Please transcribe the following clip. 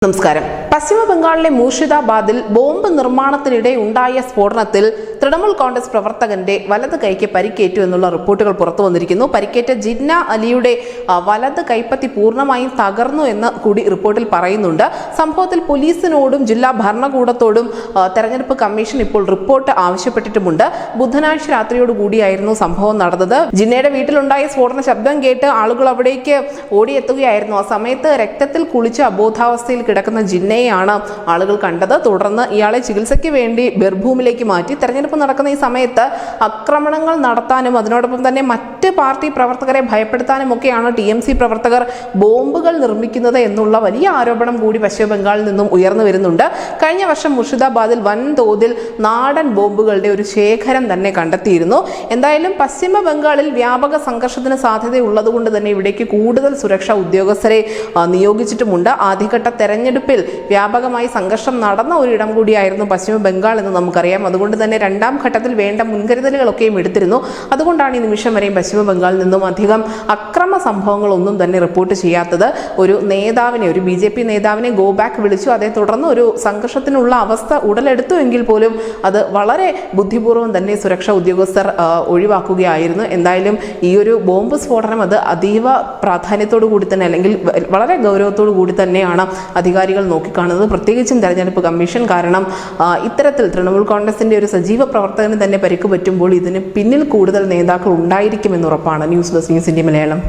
നമസ്കാരം. പശ്ചിമ ബംഗാളിലെ മൂർഷിദാബാദിൽ ബോംബ് നിർമ്മാണത്തിനിടെ ഉണ്ടായ സ്ഫോടനത്തിൽ തൃണമൂൽ കോൺഗ്രസ് പ്രവർത്തകന്റെ വലത് കൈക്ക് പരിക്കേറ്റു എന്നുള്ള റിപ്പോർട്ടുകൾ പുറത്തു വന്നിരിക്കുന്നു. പരിക്കേറ്റ ജിന്ന അലിയുടെ വലത് കൈപ്പത്തി പൂർണ്ണമായും തകർന്നു എന്ന് കൂടി റിപ്പോർട്ടിൽ പറയുന്നുണ്ട്. സംഭവത്തിൽ പോലീസിനോടും ജില്ലാ ഭരണകൂടത്തോടും തെരഞ്ഞെടുപ്പ് കമ്മീഷൻ ഇപ്പോൾ റിപ്പോർട്ട് ആവശ്യപ്പെട്ടിട്ടുമുണ്ട്. ബുധനാഴ്ച രാത്രിയോടുകൂടിയായിരുന്നു സംഭവം നടന്നത്. ജിന്നയുടെ വീട്ടിലുണ്ടായ സ്ഫോടന ശബ്ദം കേട്ട് ആളുകൾ അവിടേക്ക് ഓടിയെത്തുകയായിരുന്നു. ആ സമയത്ത് രക്തത്തിൽ കുളിച്ച് അബോധാവസ്ഥയിൽ കിടക്കുന്ന ജിന്നയെയാണ് ആളുകൾ കണ്ടത്. തുടർന്ന് ഇയാളെ ചികിത്സയ്ക്ക് വേണ്ടി ബിർഭൂമിലേക്ക് മാറ്റി. തെരഞ്ഞെടുപ്പ് നടക്കുന്ന ഈ സമയത്ത് ആക്രമണങ്ങൾ നടത്താനും അതിനോടൊപ്പം തന്നെ മറ്റ് പാർട്ടി പ്രവർത്തകരെ ഭയപ്പെടുത്താനും ഒക്കെയാണ് TMC പ്രവർത്തകർ ബോംബുകൾ നിർമ്മിക്കുന്നത് എന്നുള്ള വലിയ ആരോപണം കൂടി പശ്ചിമ ബംഗാളിൽ നിന്നും ഉയർന്നു വരുന്നുണ്ട്. കഴിഞ്ഞ വർഷം മുർഷിദാബാദിൽ വൻതോതിൽ നാടൻ ബോംബുകളുടെ ഒരു ശേഖരം തന്നെ കണ്ടെത്തിയിരുന്നു. എന്തായാലും പശ്ചിമ ബംഗാളിൽ വ്യാപക സംഘർഷത്തിന് സാധ്യതയുള്ളതുകൊണ്ട് തന്നെ ഇവിടേക്ക് കൂടുതൽ സുരക്ഷാ ഉദ്യോഗസ്ഥരെ നിയോഗിച്ചിട്ടുമുണ്ട്. ആദ്യഘട്ട തെരഞ്ഞെടുപ്പിൽ വ്യാപകമായി സംഘർഷം നടന്ന ഒരിടം കൂടിയായിരുന്നു പശ്ചിമ ബംഗാൾ എന്ന് നമുക്കറിയാം. അതുകൊണ്ട് തന്നെ രണ്ടാം ഘട്ടത്തിൽ വേണ്ട മുൻകരുതലുകളൊക്കെയും എടുത്തിരുന്നു. അതുകൊണ്ടാണ് ഈ നിമിഷം വരെയും പശ്ചിമ ബംഗാളിൽ നിന്നും അധികം അക്രമ സംഭവങ്ങളൊന്നും തന്നെ റിപ്പോർട്ട് ചെയ്യാത്തത്. ഒരു BJP നേതാവിനെ ഗോ ബാക്ക് വിളിച്ചു. അതേ തുടർന്ന് ഒരു സംഘർഷത്തിനുള്ള അവസ്ഥ ഉടലെടുത്തു എങ്കിൽ പോലും അത് വളരെ ബുദ്ധിപൂർവ്വം തന്നെ സുരക്ഷാ ഉദ്യോഗസ്ഥർ ഒഴിവാക്കുകയായിരുന്നു. എന്തായാലും ഈ ഒരു ബോംബ് സ്ഫോടനം അത് അതീവ പ്രാധാന്യത്തോടു കൂടി തന്നെ അല്ലെങ്കിൽ വളരെ ഗൗരവത്തോടു കൂടി തന്നെയാണ് അധികാരികൾ നോക്കിക്കാണുന്നത്, പ്രത്യേകിച്ചും തെരഞ്ഞെടുപ്പ് കമ്മീഷൻ. കാരണം ഇത്തരത്തിൽ തൃണമൂൽ കോൺഗ്രസിന്റെ ഒരു സജീവ പ്രവർത്തകന് തന്നെ പരിക്ക് പറ്റുമ്പോൾ ഇതിന് പിന്നിൽ കൂടുതൽ നേതാക്കൾ ഉണ്ടായിരിക്കുമെന്നുറപ്പാണ്. News desk news India Malayalam.